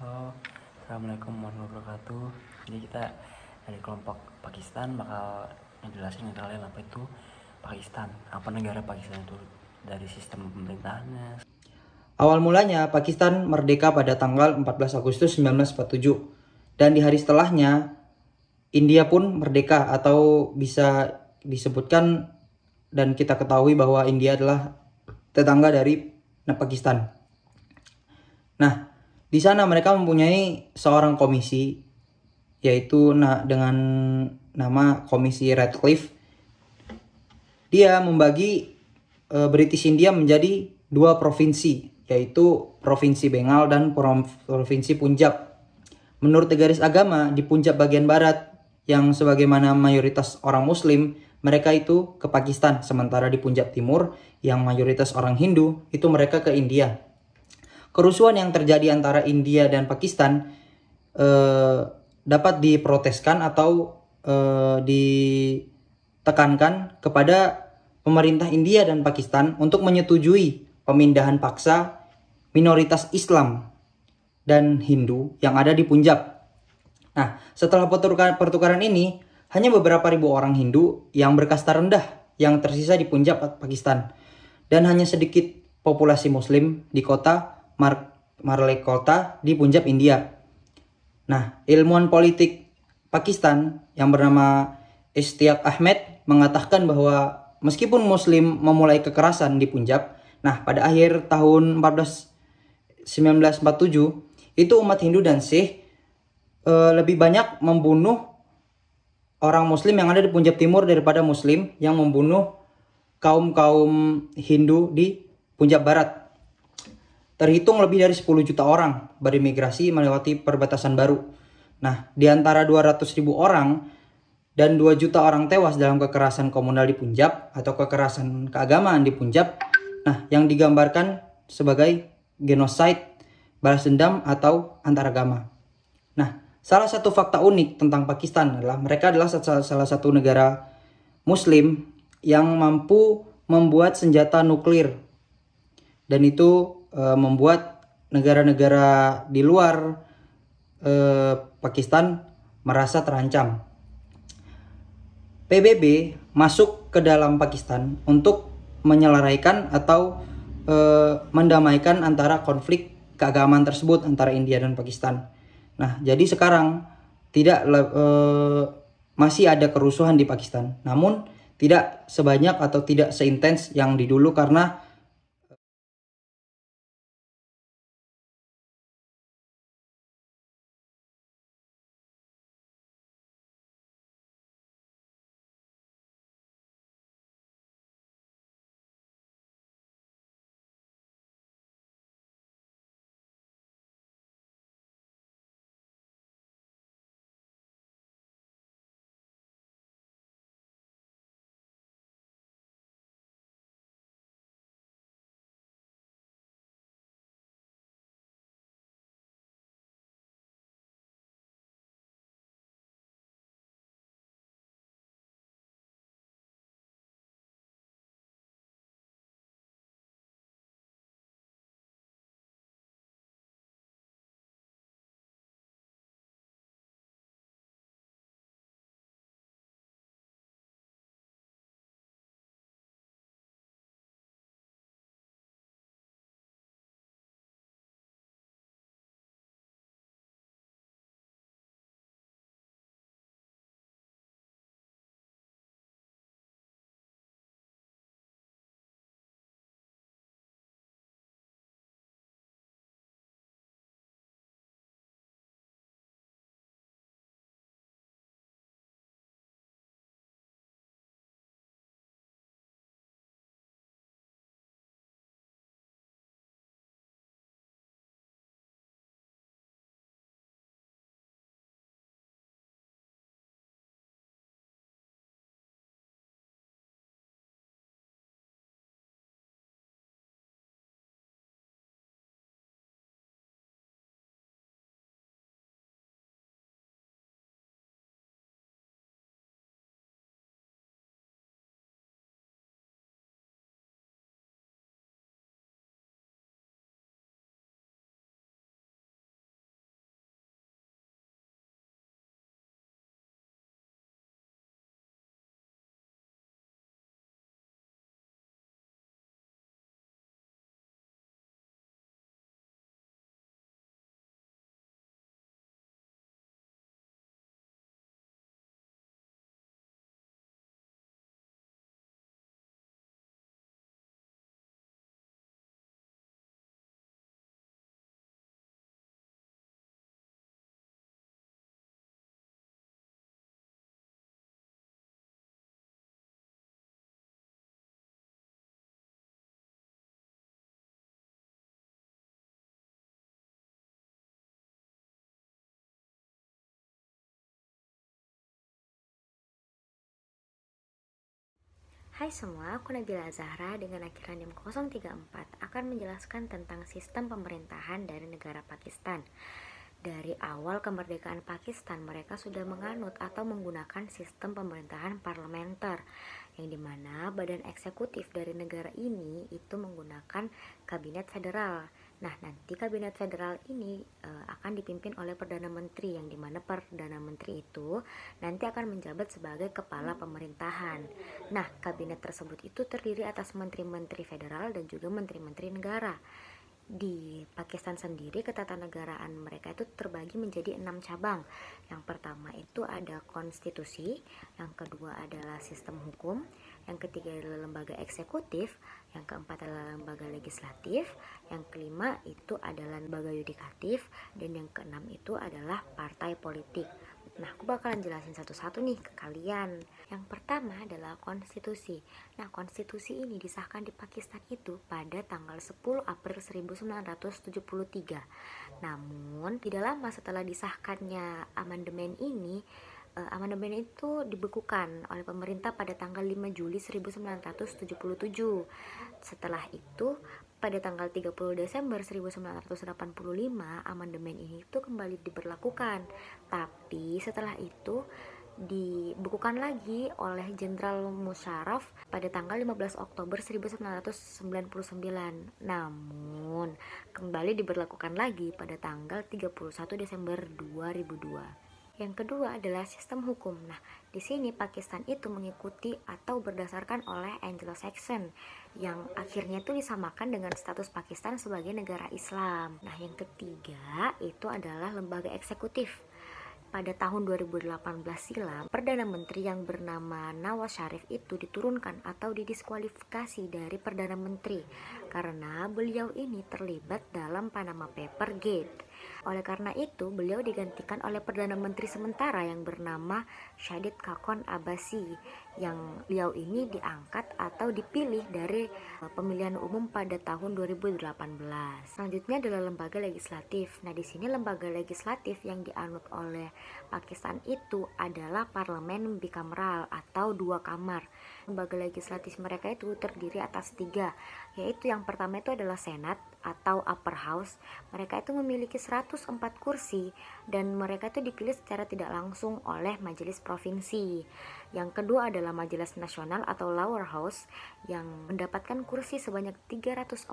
Halo, Assalamualaikum warahmatullahi wabarakatuh. Jadi kita dari kelompok Pakistan bakal ngejelasin ke kalian apa itu Pakistan, apa negara Pakistan itu dari sistem pemerintahannya. Awal mulanya Pakistan merdeka pada tanggal 14 Agustus 1947 dan di hari setelahnya India pun merdeka, atau bisa disebutkan dan kita ketahui bahwa India adalah tetangga dari Pakistan. Nah, di sana mereka mempunyai seorang komisi, yaitu dengan nama Komisi Radcliffe. Dia membagi British India menjadi dua provinsi, yaitu Provinsi Bengal dan Provinsi Punjab. Menurut garis agama, di Punjab bagian barat yang sebagaimana mayoritas orang Muslim, mereka itu ke Pakistan, sementara di Punjab Timur yang mayoritas orang Hindu itu mereka ke India. Kerusuhan yang terjadi antara India dan Pakistan dapat diproteskan atau ditekankan kepada pemerintah India dan Pakistan untuk menyetujui pemindahan paksa minoritas Islam dan Hindu yang ada di Punjab. Nah, setelah pertukaran ini, hanya beberapa ribu orang Hindu yang berkasta rendah yang tersisa di Punjab, Pakistan, dan hanya sedikit populasi Muslim di kota Marlekota di Punjab, India. Nah, ilmuwan politik Pakistan yang bernama Ishtiaq Ahmed mengatakan bahwa meskipun Muslim memulai kekerasan di Punjab, nah pada akhir tahun 1947 itu umat Hindu dan Sikh lebih banyak membunuh orang Muslim yang ada di Punjab Timur daripada Muslim yang membunuh kaum Hindu di Punjab Barat. Terhitung lebih dari 10 juta orang berimigrasi melewati perbatasan baru. Nah, di antara 200.000 orang dan 2 juta orang tewas dalam kekerasan komunal di Punjab atau kekerasan keagamaan di Punjab, nah yang digambarkan sebagai genosida, balas dendam atau antaragama. Nah, salah satu fakta unik tentang Pakistan adalah mereka adalah salah satu negara Muslim yang mampu membuat senjata nuklir, dan itu membuat negara-negara di luar Pakistan merasa terancam. PBB masuk ke dalam Pakistan untuk menyelesaikan atau mendamaikan antara konflik keagamaan tersebut antara India dan Pakistan. Nah, jadi sekarang masih ada kerusuhan di Pakistan, namun tidak sebanyak atau tidak seintens yang di dulu karena Hai semua, aku Nabila Zahra dengan akhiran NIM 034 akan menjelaskan tentang sistem pemerintahan dari negara Pakistan. Dari awal kemerdekaan Pakistan, mereka sudah menganut atau menggunakan sistem pemerintahan parlementer, yang dimana badan eksekutif dari negara ini itu menggunakan kabinet federal. Nah, nanti kabinet federal ini akan dipimpin oleh Perdana Menteri, yang dimana Perdana Menteri itu nanti akan menjabat sebagai kepala pemerintahan. Nah, kabinet tersebut itu terdiri atas menteri-menteri federal dan juga menteri-menteri negara. Di Pakistan sendiri, ketatanegaraan mereka itu terbagi menjadi 6 cabang. Yang pertama itu ada konstitusi, yang kedua adalah sistem hukum, yang ketiga adalah lembaga eksekutif, yang keempat adalah lembaga legislatif, yang kelima itu adalah lembaga yudikatif, dan yang keenam itu adalah partai politik. Nah, aku bakalan jelasin satu-satu nih ke kalian. Yang pertama adalah konstitusi. Nah, konstitusi ini disahkan di Pakistan itu pada tanggal 10 April 1973. Namun, tidak lama setelah disahkannya amandemen ini, amandemen itu dibekukan oleh pemerintah pada tanggal 5 Juli 1977. Setelah itu, pada tanggal 30 Desember 1985, amandemen ini itu kembali diberlakukan. Tapi setelah itu dibekukan lagi oleh Jenderal Musharraf pada tanggal 15 Oktober 1999. Namun, kembali diberlakukan lagi pada tanggal 31 Desember 2002. Yang kedua adalah sistem hukum. Nah, di sini Pakistan itu mengikuti atau berdasarkan oleh Anglo-Saxon, yang akhirnya itu disamakan dengan status Pakistan sebagai negara Islam. Nah, yang ketiga itu adalah lembaga eksekutif. Pada tahun 2018 silam, Perdana Menteri yang bernama Nawaz Sharif itu diturunkan atau didiskualifikasi dari Perdana Menteri karena beliau ini terlibat dalam Panama Paper Gate. Oleh karena itu, beliau digantikan oleh Perdana Menteri sementara yang bernama Shahid Khaqan Abbasi, yang beliau ini diangkat atau dipilih dari pemilihan umum pada tahun 2018. Selanjutnya adalah lembaga legislatif. Nah, di sini lembaga legislatif yang dianut oleh Pakistan itu adalah parlemen bikameral atau 2 kamar. Lembaga legislatif mereka itu terdiri atas 3, yaitu yang pertama itu adalah Senat atau Upper House. Mereka itu memiliki 104 kursi dan mereka itu dipilih secara tidak langsung oleh Majelis Provinsi. Yang kedua adalah Majelis Nasional atau Lower House yang mendapatkan kursi sebanyak 342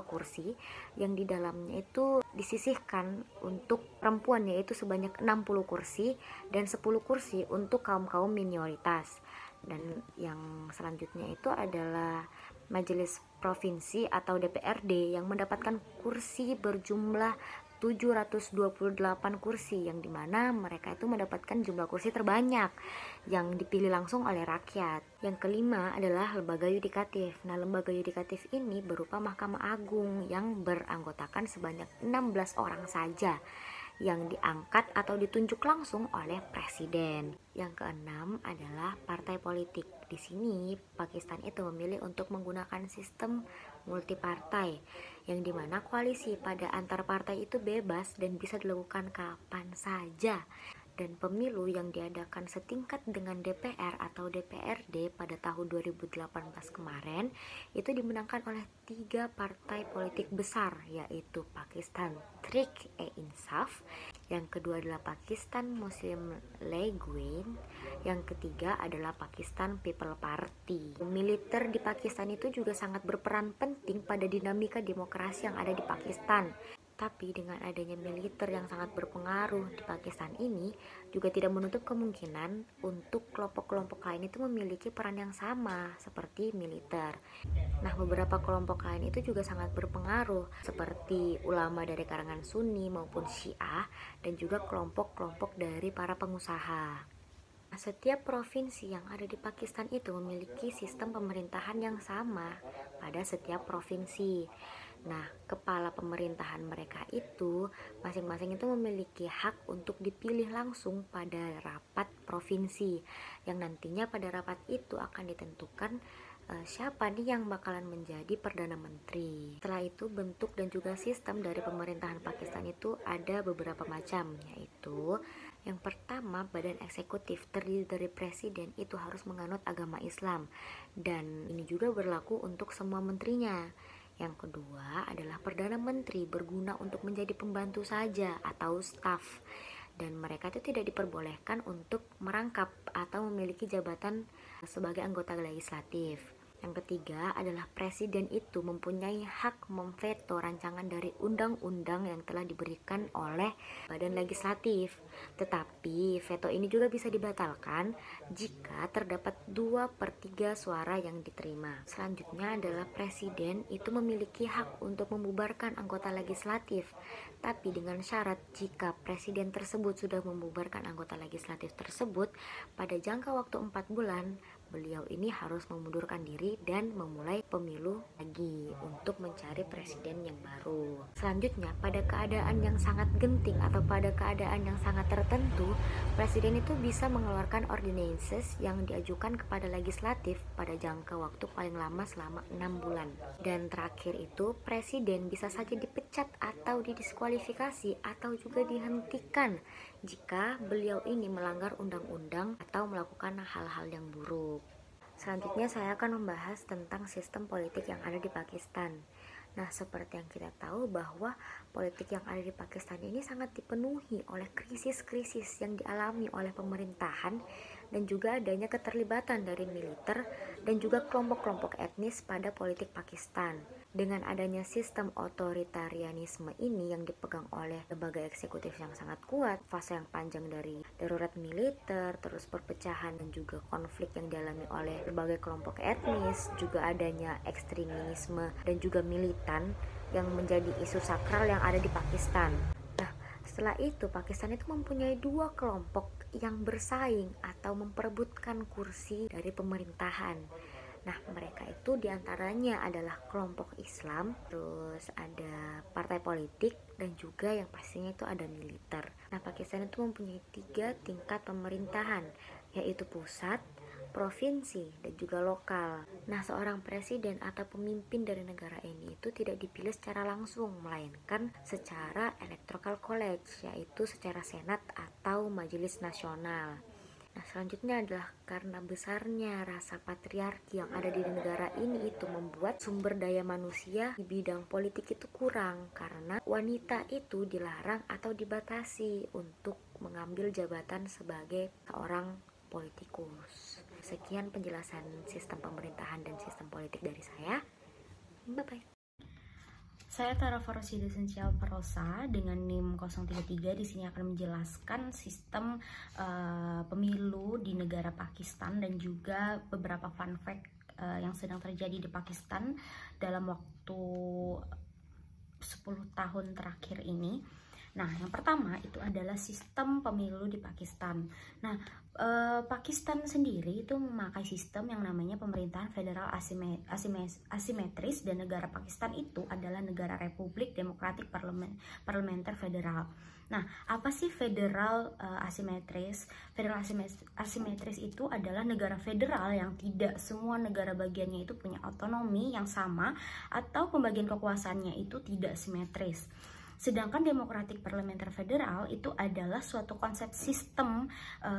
kursi, yang di dalamnya itu disisihkan untuk perempuan yaitu sebanyak 60 kursi dan 10 kursi untuk kaum-kaum minoritas. Dan yang selanjutnya itu adalah Majelis Provinsi atau DPRD yang mendapatkan kursi berjumlah 728 kursi, yang dimana mereka itu mendapatkan jumlah kursi terbanyak yang dipilih langsung oleh rakyat. Yang kelima adalah lembaga yudikatif. Nah, lembaga yudikatif ini berupa Mahkamah Agung yang beranggotakan sebanyak 16 orang saja yang diangkat atau ditunjuk langsung oleh presiden. Yang keenam adalah partai politik. Di sini Pakistan itu memilih untuk menggunakan sistem multipartai, yang dimana koalisi pada antar partai itu bebas dan bisa dilakukan kapan saja. Dan pemilu yang diadakan setingkat dengan DPR atau DPRD pada tahun 2018 kemarin itu dimenangkan oleh 3 partai politik besar, yaitu Pakistan Tehreek-e-Insaf, yang kedua adalah Pakistan Muslim League, yang ketiga adalah Pakistan People Party. Militer di Pakistan itu juga sangat berperan penting pada dinamika demokrasi yang ada di Pakistan. Tapi dengan adanya militer yang sangat berpengaruh di Pakistan ini juga tidak menutup kemungkinan untuk kelompok-kelompok lain itu memiliki peran yang sama seperti militer. Nah, beberapa kelompok lain itu juga sangat berpengaruh seperti ulama dari kalangan Sunni maupun Syiah dan juga kelompok-kelompok dari para pengusaha. Setiap provinsi yang ada di Pakistan itu memiliki sistem pemerintahan yang sama pada setiap provinsi. Nah, kepala pemerintahan mereka itu masing-masing itu memiliki hak untuk dipilih langsung pada rapat provinsi, yang nantinya pada rapat itu akan ditentukan siapa nih yang bakalan menjadi Perdana Menteri. Setelah itu, bentuk dan juga sistem dari pemerintahan Pakistan itu ada beberapa macam, yaitu Yang pertama, badan eksekutif terdiri dari presiden itu harus menganut agama Islam, dan ini juga berlaku untuk semua menterinya. Yang kedua adalah perdana menteri berguna untuk menjadi pembantu saja atau staf, dan mereka itu tidak diperbolehkan untuk merangkap atau memiliki jabatan sebagai anggota legislatif. Yang ketiga adalah presiden itu mempunyai hak memveto rancangan dari undang-undang yang telah diberikan oleh badan legislatif. Tetapi veto ini juga bisa dibatalkan jika terdapat 2/3 suara yang diterima. Selanjutnya adalah presiden itu memiliki hak untuk membubarkan anggota legislatif, tapi dengan syarat jika presiden tersebut sudah membubarkan anggota legislatif tersebut pada jangka waktu 4 bulan, beliau ini harus mengundurkan diri dan memulai pemilu lagi untuk mencari presiden yang baru. Selanjutnya, pada keadaan yang sangat genting atau pada keadaan yang sangat tertentu, presiden itu bisa mengeluarkan ordinances yang diajukan kepada legislatif pada jangka waktu paling lama selama 6 bulan. Dan terakhir itu, presiden bisa saja dipecat atau didiskualifikasi atau juga dihentikan jika beliau ini melanggar undang-undang atau melakukan hal-hal yang buruk. Selanjutnya saya akan membahas tentang sistem politik yang ada di Pakistan. Nah, seperti yang kita tahu bahwa politik yang ada di Pakistan ini sangat dipenuhi oleh krisis-krisis yang dialami oleh pemerintahan dan juga adanya keterlibatan dari militer dan juga kelompok-kelompok etnis pada politik Pakistan. Dengan adanya sistem otoritarianisme ini yang dipegang oleh lembaga eksekutif yang sangat kuat, fase yang panjang dari darurat militer, terus perpecahan dan juga konflik yang dialami oleh berbagai kelompok etnis, juga adanya ekstremisme dan juga militan yang menjadi isu sakral yang ada di Pakistan. Nah, setelah itu Pakistan itu mempunyai 2 kelompok yang bersaing atau memperebutkan kursi dari pemerintahan. Nah, mereka itu diantaranya adalah kelompok Islam, terus ada partai politik, dan juga yang pastinya itu ada militer. Nah, Pakistan itu mempunyai 3 tingkat pemerintahan, yaitu pusat, provinsi, dan juga lokal. Nah, seorang presiden atau pemimpin dari negara ini itu tidak dipilih secara langsung, melainkan secara electoral college, yaitu secara senat atau majelis nasional. Nah, selanjutnya adalah karena besarnya rasa patriarki yang ada di negara ini itu membuat sumber daya manusia di bidang politik itu kurang, karena wanita itu dilarang atau dibatasi untuk mengambil jabatan sebagai seorang politikus. Sekian penjelasan sistem pemerintahan dan sistem politik dari saya. Bye-bye. Saya Tara Farosida Esensial Perosa dengan NIM 033 di sini akan menjelaskan sistem pemilu di negara Pakistan dan juga beberapa fun fact yang sedang terjadi di Pakistan dalam waktu 10 tahun terakhir ini. Nah, yang pertama itu adalah sistem pemilu di Pakistan. Nah, Pakistan sendiri itu memakai sistem yang namanya pemerintahan federal asimetris, dan negara Pakistan itu adalah negara republik demokratik parlementer federal. Nah, apa sih federal asimetris? Federal asimetris itu adalah negara federal yang tidak semua negara bagiannya itu punya otonomi yang sama atau pembagian kekuasaannya itu tidak simetris. Sedangkan demokratik parlementer federal itu adalah suatu konsep sistem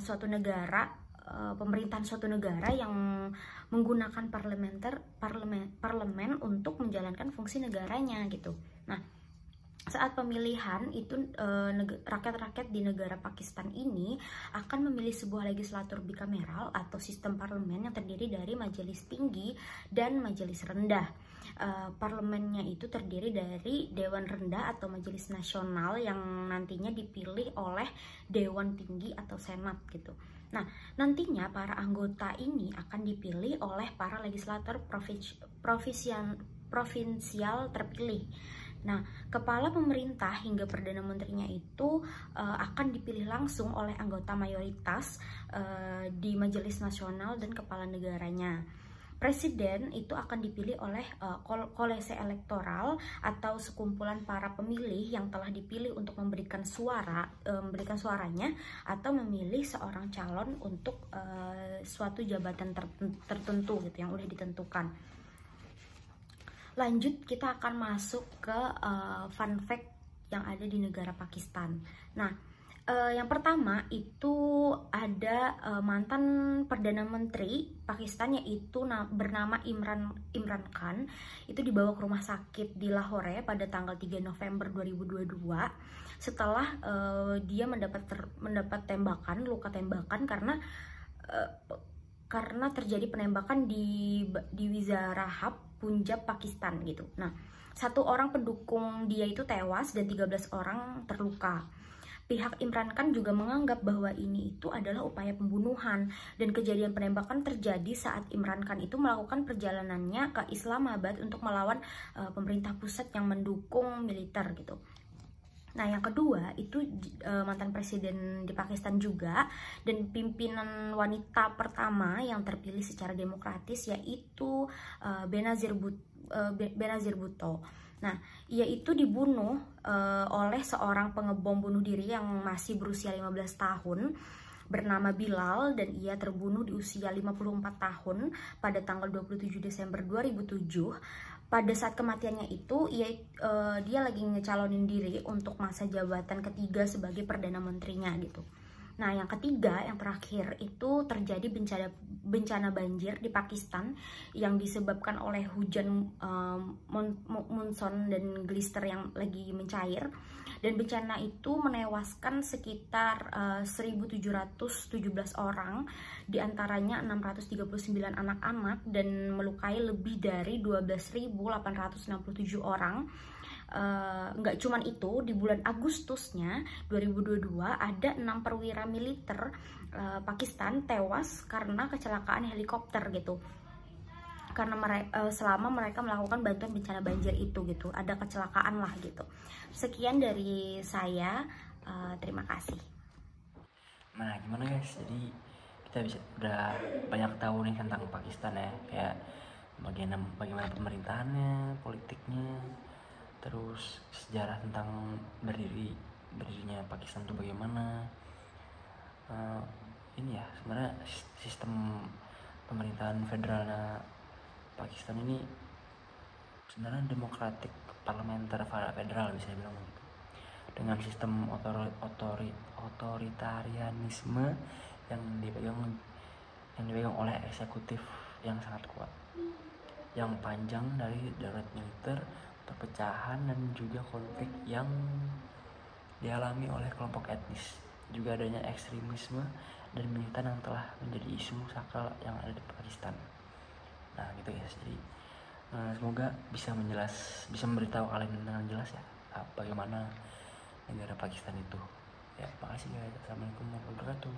suatu negara, pemerintahan suatu negara yang menggunakan parlemen untuk menjalankan fungsi negaranya gitu. Nah, saat pemilihan itu rakyat-rakyat di negara Pakistan ini akan memilih sebuah legislatur bikameral atau sistem parlemen yang terdiri dari majelis tinggi dan majelis rendah. Parlemennya itu terdiri dari Dewan Rendah atau Majelis Nasional yang nantinya dipilih oleh Dewan Tinggi atau Senat gitu. Nah, nantinya para anggota ini akan dipilih oleh para legislator provinsial terpilih. Nah, kepala pemerintah hingga perdana menterinya itu akan dipilih langsung oleh anggota mayoritas di Majelis Nasional dan kepala negaranya. Presiden itu akan dipilih oleh kolese elektoral atau sekumpulan para pemilih yang telah dipilih untuk memberikan suaranya atau memilih seorang calon untuk suatu jabatan tertentu gitu yang udah ditentukan. Lanjut, kita akan masuk ke fun fact yang ada di negara Pakistan. Nah, Yang pertama itu ada mantan Perdana Menteri Pakistan, yaitu bernama Imran Khan. Itu dibawa ke rumah sakit di Lahore pada tanggal 3 November 2022 setelah dia mendapat tembakan, luka tembakan karena terjadi penembakan di Wizarahab, Punjab, Pakistan gitu. Nah, 1 orang pendukung dia itu tewas dan 13 orang terluka. Pihak Imran Khan juga menganggap bahwa ini itu adalah upaya pembunuhan, dan kejadian penembakan terjadi saat Imran Khan itu melakukan perjalanannya ke Islamabad untuk melawan pemerintah pusat yang mendukung militer gitu. Nah, yang kedua itu mantan presiden di Pakistan juga dan pimpinan wanita pertama yang terpilih secara demokratis, yaitu Benazir Bhutto. Nah, ia itu dibunuh oleh seorang pengebom bunuh diri yang masih berusia 15 tahun bernama Bilal, dan ia terbunuh di usia 54 tahun pada tanggal 27 Desember 2007. Pada saat kematiannya itu, dia lagi ngecalonin diri untuk masa jabatan ketiga sebagai Perdana Menterinya gitu. Nah, yang ketiga, yang terakhir itu terjadi bencana banjir di Pakistan yang disebabkan oleh hujan monsun dan glister yang lagi mencair, dan bencana itu menewaskan sekitar 1.717 orang, diantaranya 639 anak-anak, dan melukai lebih dari 12.867 orang. Nggak cuman itu, di bulan Agustusnya 2022 ada 6 perwira militer Pakistan tewas karena kecelakaan helikopter gitu, karena selama mereka melakukan bantuan bencana banjir itu gitu, ada kecelakaan lah gitu. Sekian dari saya, terima kasih. Nah, gimana guys, jadi kita udah banyak tahu nih tentang Pakistan ya, kayak bagaimana pemerintahannya, politiknya, terus sejarah tentang berdirinya Pakistan itu bagaimana. Ini ya, sebenarnya sistem pemerintahan federalnya Pakistan ini sebenarnya demokratik parlementer federal bisa dibilang gitu, dengan sistem otoritarianisme yang dipegang oleh eksekutif yang sangat kuat, yang panjang dari darurat militer, perpecahan, dan juga konflik yang dialami oleh kelompok etnis, juga adanya ekstremisme dan militan yang telah menjadi isu sakral yang ada di Pakistan. Nah gitu ya, jadi semoga bisa memberitahu kalian dengan jelas ya bagaimana negara Pakistan itu. Ya, makasih guys. Assalamualaikum warahmatullahi wabarakatuh.